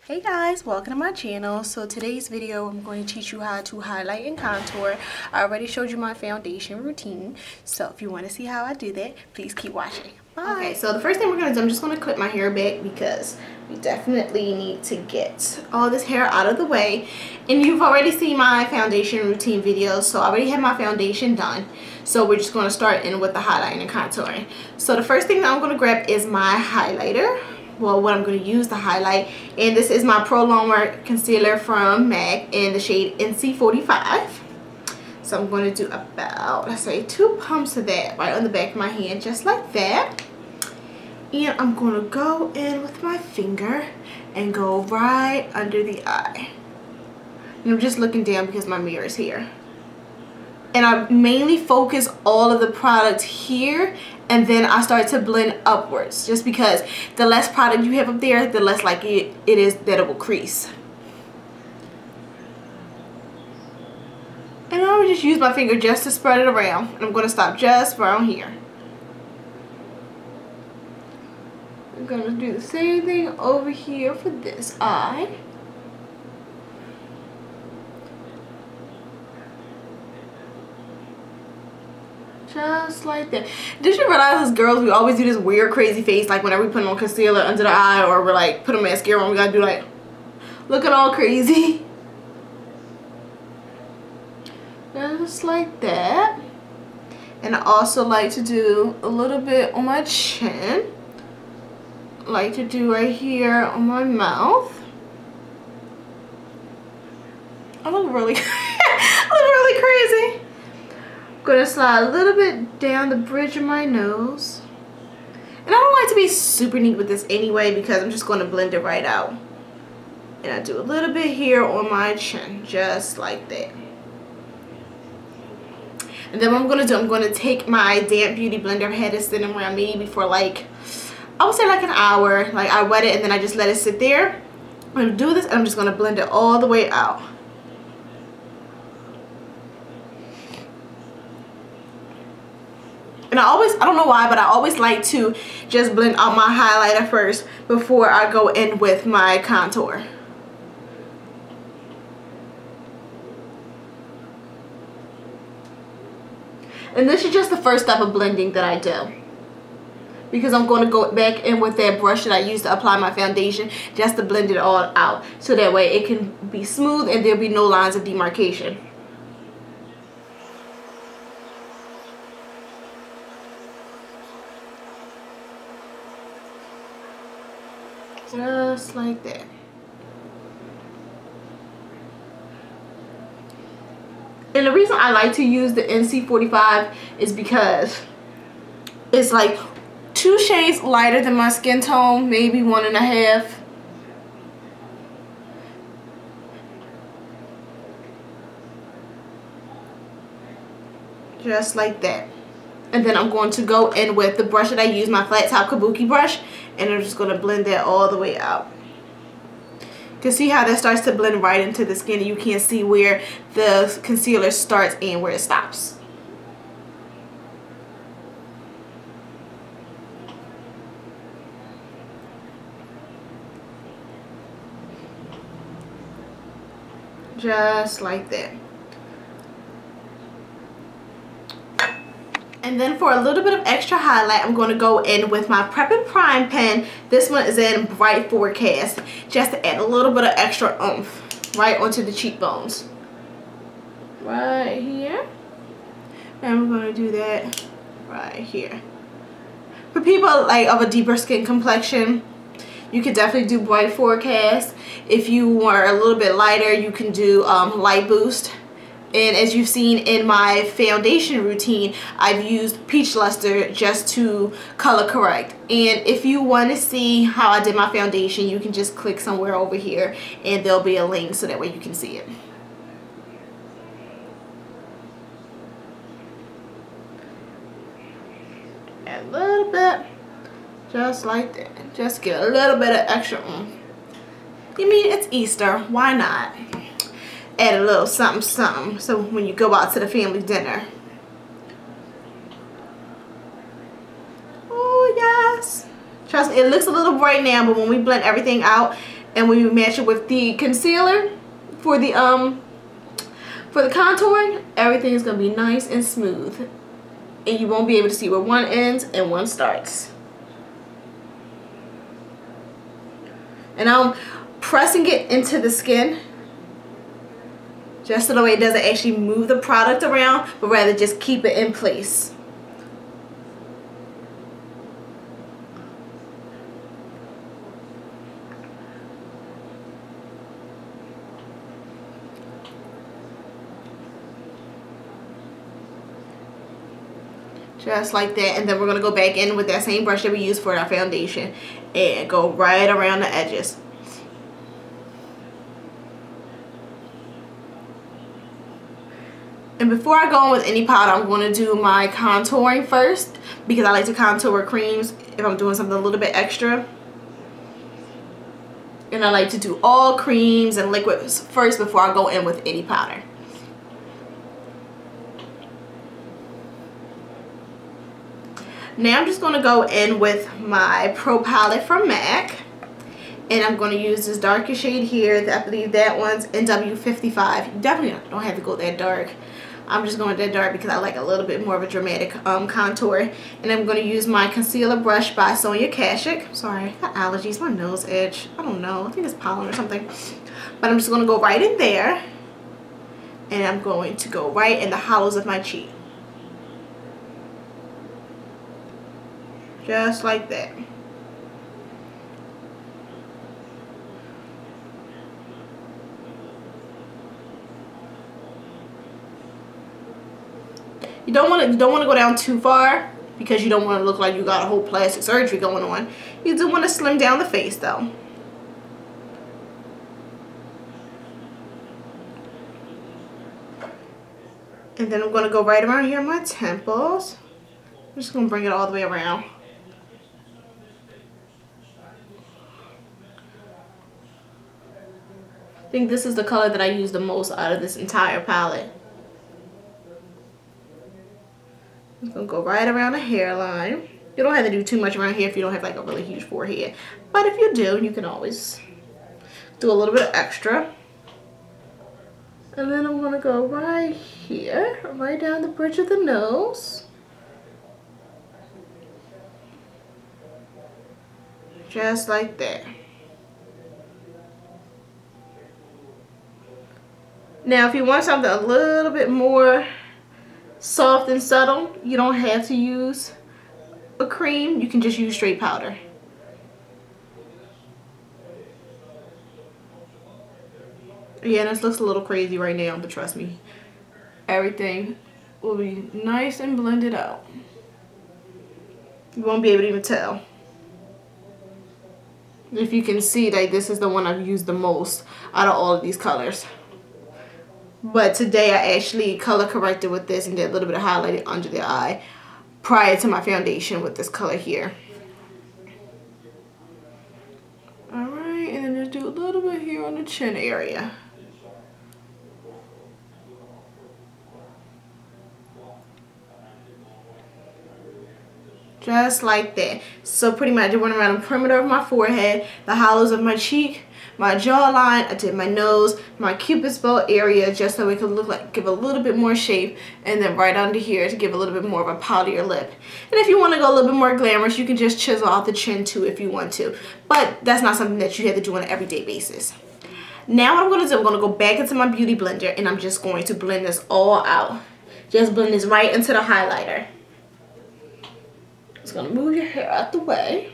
Hey guys, welcome to my channel. So today's video I'm going to teach you how to highlight and contour. I already showed you my foundation routine, so if you want to see how I do that, please keep watching. Bye. Okay, so the first thing we're going to do, I'm just going to clip my hair back because we definitely need to get all this hair out of the way. And you've already seen my foundation routine video, so I already have my foundation done. So we're just going to start in with the highlighting and contouring. So the first thing that I'm going to grab is my highlighter. Well, what I'm going to use to highlight, and this is my Pro Longwear concealer from MAC in the shade NC45. So I'm going to do about, let's say, 2 pumps of that right on the back of my hand, just like that. And I'm going to go in with my finger and go right under the eye. And I'm just looking down because my mirror is here. And I mainly focus all of the product here, and then I start to blend upwards, just because the less product you have up there, the less likely it is that it will crease. And I will just use my finger just to spread it around, and I'm going to stop just around here. I'm going to do the same thing over here for this eye. Just like that. Did you realize as girls we always do this weird crazy face, like whenever we put on concealer under the eye, or we're like put a mascara on, we gotta do like looking all crazy. Just like that. And I also like to do a little bit on my chin. I like to do right here on my mouth. I look really I look really crazy. Gonna slide a little bit down the bridge of my nose. And I don't like to be super neat with this anyway because I'm just going to blend it right out. And I do a little bit here on my chin, just like that. And then what I'm going to do, I'm going to take my damp beauty blender I had it sitting around maybe for like, I would say like an hour. Like I wet it and then I just let it sit there. I'm going to do this and I'm just going to blend it all the way out. And I don't know why, but I always like to just blend out my highlighter first before I go in with my contour. And this is just the first step of blending that I do, because I'm going to go back in with that brush that I used to apply my foundation just to blend it all out, so that way it can be smooth and there'll be no lines of demarcation. Just like that. And the reason I like to use the NC45 is because it's like 2 shades lighter than my skin tone, maybe 1.5. Just like that. And then I'm going to go in with the brush that I use, my flat top kabuki brush, and I'm just going to blend that all the way out. You can see how that starts to blend right into the skin, and you can't see where the concealer starts and where it stops. Just like that. And then for a little bit of extra highlight, I'm going to go in with my Prep and Prime pen. This one is in Bright Forecast, just to add a little bit of extra oomph right onto the cheekbones. Right here. And we're going to do that right here. For people like of a deeper skin complexion, you could definitely do Bright Forecast. If you were a little bit lighter, you can do Light Boost. And as you've seen in my foundation routine, I've used Peach Luster just to color correct. And if you want to see how I did my foundation, you can just click somewhere over here and there'll be a link so that way you can see it. Add a little bit, just like that. Just get a little bit of extra oomph. You mean, it's Easter, why not? Add a little something something so when you go out to the family dinner. Oh yes. Trust me, it looks a little bright now, but when we blend everything out, And when you match it with the concealer for the contouring, everything is going to be nice and smooth. And you won't be able to see where one ends and one starts. And I'm pressing it into the skin just so the way it doesn't actually move the product around, but rather just keep it in place. Just like that. And then we're going to go back in with that same brush that we used for our foundation and go right around the edges. And before I go in with any powder, I'm going to do my contouring first, because I like to contour creams if I'm doing something a little bit extra. And I like to do all creams and liquids first before I go in with any powder. Now I'm just going to go in with my Pro palette from MAC. And I'm going to use this darker shade here. I believe that one's NW55. You definitely don't have to go that dark. I'm just going that dark because I like a little bit more of a dramatic contour. And I'm going to use my concealer brush by Sonia Kashuk. Sorry, I got allergies. My nose itch. I don't know. I think it's pollen or something. But I'm just going to go right in there. And I'm going to go right in the hollows of my cheek. Just like that. You don't want to go down too far, because you don't want to look like you got a whole plastic surgery going on. You do want to slim down the face though. And then I'm going to go right around here on my temples. I'm just going to bring it all the way around. I think this is the color that I use the most out of this entire palette. I'm going to go right around the hairline. You don't have to do too much around here if you don't have like a really huge forehead. But if you do, you can always do a little bit of extra. And then I'm going to go right here, right down the bridge of the nose. Just like that. Now, if you want something a little bit more soft and subtle, you don't have to use a cream. You can just use straight powder. Yeah, this looks a little crazy right now, but trust me, everything will be nice and blended out. You won't be able to even tell. If you can see, like, this is the one I've used the most out of all of these colors. But today I actually color corrected with this and did a little bit of highlighting under the eye prior to my foundation with this color here. Alright, and then just do a little bit here on the chin area. Just like that. So pretty much I went around the perimeter of my forehead, the hollows of my cheek, my jawline, I did my nose, my cupid's bow area, just so it could look like, give a little bit more shape, and then right under here to give a little bit more of a poutier lip. And if you want to go a little bit more glamorous, you can just chisel out the chin too if you want to. But that's not something that you have to do on an everyday basis. Now what I'm going to do, I'm going to go back into my beauty blender and I'm just going to blend this all out. Just blend this right into the highlighter. Just going to move your hair out the way.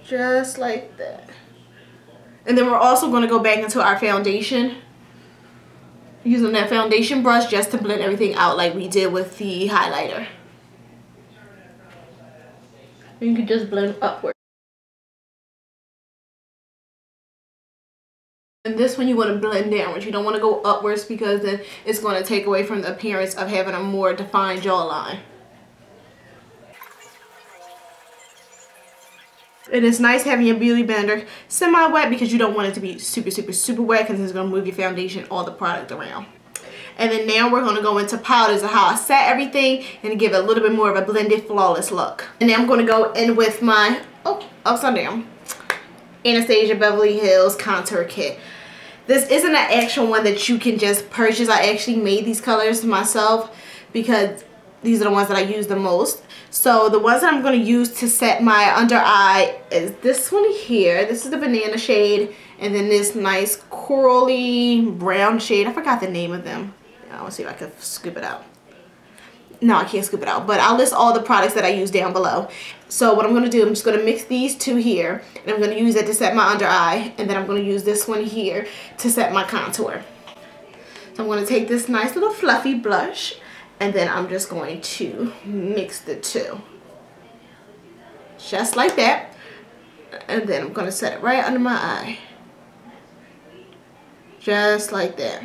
Just like that. And then we're also going to go back into our foundation, using that foundation brush just to blend everything out like we did with the highlighter. You can just blend upward. And this one you want to blend downwards. You don't want to go upwards because then it's going to take away from the appearance of having a more defined jawline. And it's nice having your beauty blender semi-wet because you don't want it to be super wet because it's going to move your foundation or the product around. And then now we're going to go into powders and how I set everything and give it a little bit more of a blended, flawless look. And then I'm going to go in with my, upside down, Anastasia Beverly Hills Contour Kit. This isn't an actual one that you can just purchase. I actually made these colors myself because these are the ones that I use the most. So the ones that I'm going to use to set my under eye is this one here. This is the banana shade, and then this nice corally brown shade. I forgot the name of them. I want to see if I can scoop it out. No, I can't scoop it out, but I'll list all the products that I use down below. So what I'm going to do, I'm just going to mix these two here, and I'm going to use it to set my under eye, and then I'm going to use this one here to set my contour. So I'm going to take this nice little fluffy blush, and then I'm just going to mix the two. Just like that. And then I'm going to set it right under my eye. Just like that.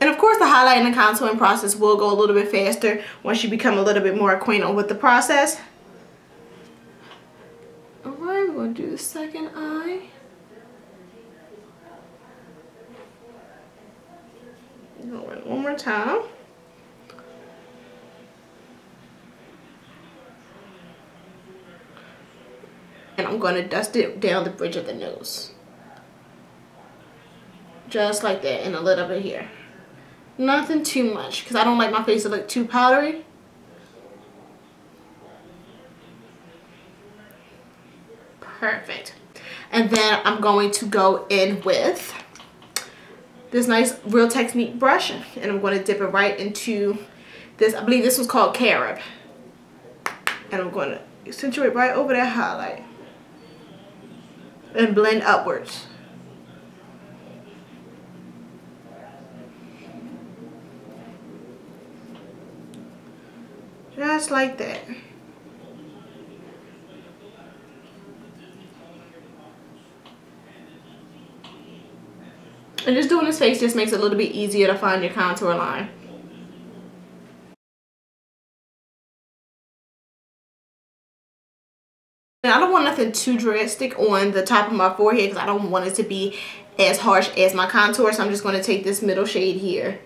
And of course the highlighting and contouring process will go a little bit faster once you become a little bit more acquainted with the process. Alright, we're going to do the second eye. Go in one more time. And I'm going to dust it down the bridge of the nose. Just like that, and a little bit here. Nothing too much, because I don't like my face to look too powdery. Perfect. And then I'm going to go in with this nice Real Technique brush, and I'm going to dip it right into this. I believe this one's called Carob. And I'm going to accentuate right over that highlight and blend upwards. Just like that. And just doing this face just makes it a little bit easier to find your contour line. And I don't want nothing too drastic on the top of my forehead because I don't want it to be as harsh as my contour. So I'm just going to take this middle shade here,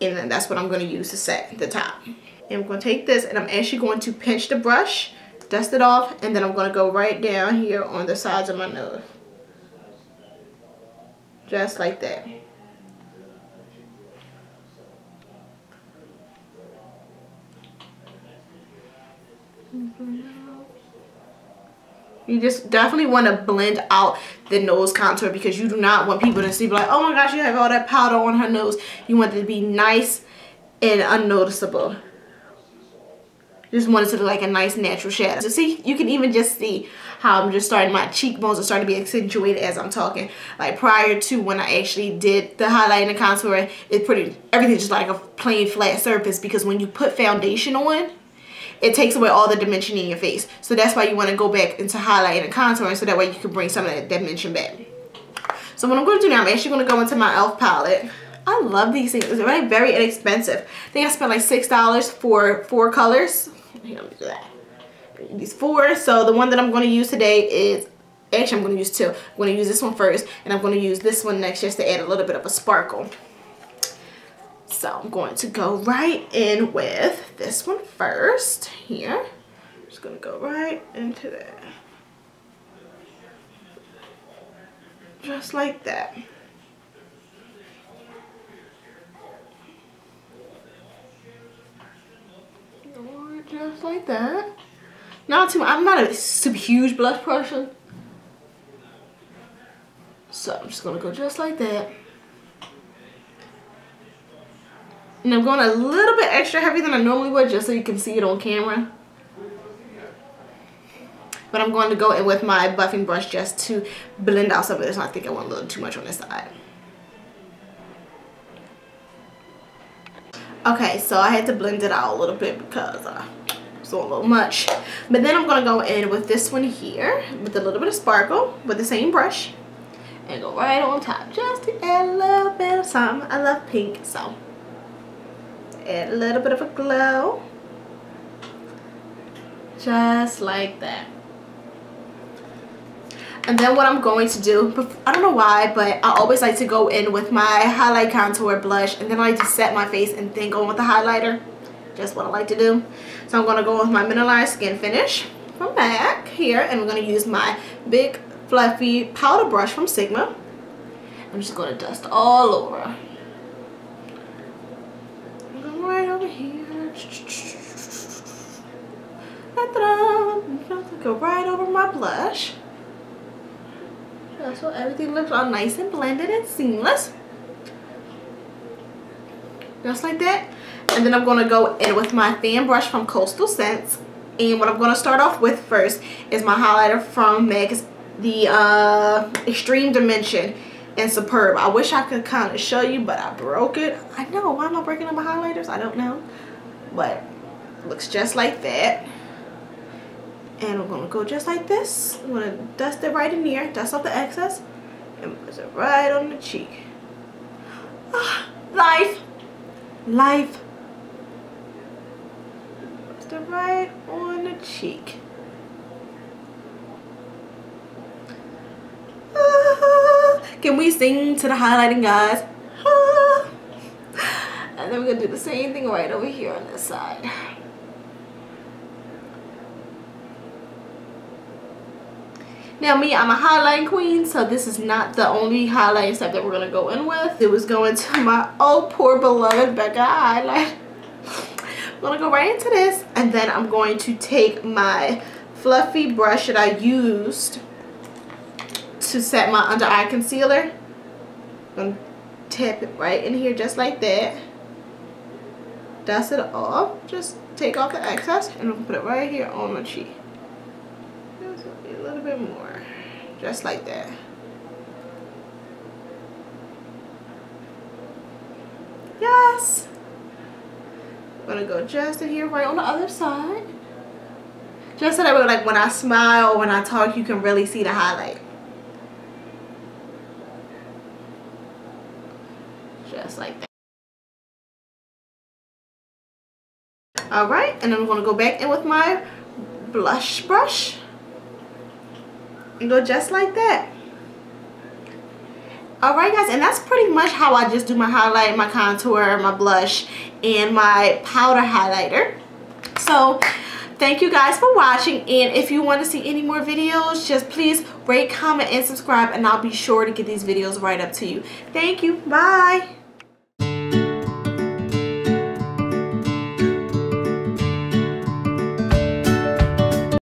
and then that's what I'm going to use to set the top. And I'm going to take this, and I'm actually going to pinch the brush, dust it off, and then I'm going to go right down here on the sides of my nose. Just like that. You just definitely want to blend out the nose contour because you do not want people to see like, oh my gosh, you have all that powder on her nose. You want it to be nice and unnoticeable. Just want it to look like a nice natural shadow. So see, you can even just see how I'm just starting, my cheekbones are starting to be accentuated as I'm talking. Like prior to when I actually did the highlight and the contour, everything's just like a plain flat surface because when you put foundation on, it takes away all the dimension in your face. So that's why you want to go back into highlighting and contouring so that way you can bring some of that dimension back. So what I'm going to do now, I'm actually going to go into my e.l.f. palette. I love these things. They're very, very inexpensive. I think I spent like $6 for 4 colors. Here, let me do that. These 4. So the one that I'm going to use today is, actually I'm going to use 2. I'm going to use this one first, and I'm going to use this one next just to add a little bit of a sparkle. So I'm going to go right in with this one first here. I'm just going to go right into that. Just like that. Just like that. Not too much. I'm not a super huge blush person. So I'm just going to go just like that. And I'm going a little bit extra heavy than I normally would just so you can see it on camera. But I'm going to go in with my buffing brush just to blend out some of this. I think I want a little too much on this side. Okay, so I had to blend it out a little bit because it's a little much. But then I'm going to go in with this one here with a little bit of sparkle with the same brush. And go right on top just to add a little bit of something. I love pink, so add a little bit of a glow. Just like that. And then what I'm going to do, I don't know why, but I always like to go in with my highlight, contour, blush, and then I like to set my face and then go in with the highlighter. Just what I like to do. So I'm going to go with my mineralized skin finish from MAC here, and I'm going to use my big fluffy powder brush from Sigma. I'm just going to dust all over. I'm going right over here. Go right over my blush. So everything looks all nice and blended and seamless. Just like that. And then I'm going to go in with my fan brush from Coastal Scents. And what I'm going to start off with first is my highlighter from MAC, the Extreme Dimension in Superb. I wish I could kind of show you, but I broke it. I know. Why am I breaking up my highlighters? I don't know. But it looks just like that. And I'm going to go just like this. I'm going to dust it right in here. Dust off the excess. And put it right on the cheek. Ah, life. Life. Dust it right on the cheek. Ah, can we sing to the highlighting, guys? Ah. And then we're going to do the same thing right over here on this side. Now me, I'm a highlighting queen, so this is not the only highlighting step that we're going to go in with. It was going to my oh poor beloved Becca highlight. I'm going to go right into this, and then I'm going to take my fluffy brush that I used to set my under eye concealer. I'm going to tap it right in here just like that. Dust it off. Just take off the excess, and I'm going to put it right here on my cheek. A little bit more, just like that. Yes. I'm gonna go just in here, right on the other side, just so that way, like when I smile or when I talk, you can really see the highlight. Just like that. All right, and then I'm gonna go back in with my blush brush. And go just like that. Alright guys, and that's pretty much how I just do my highlight, my contour, my blush, and my powder highlighter. So thank you guys for watching, and if you want to see any more videos, just please rate, comment, and subscribe, and I'll be sure to get these videos right up to you. Thank you. Bye.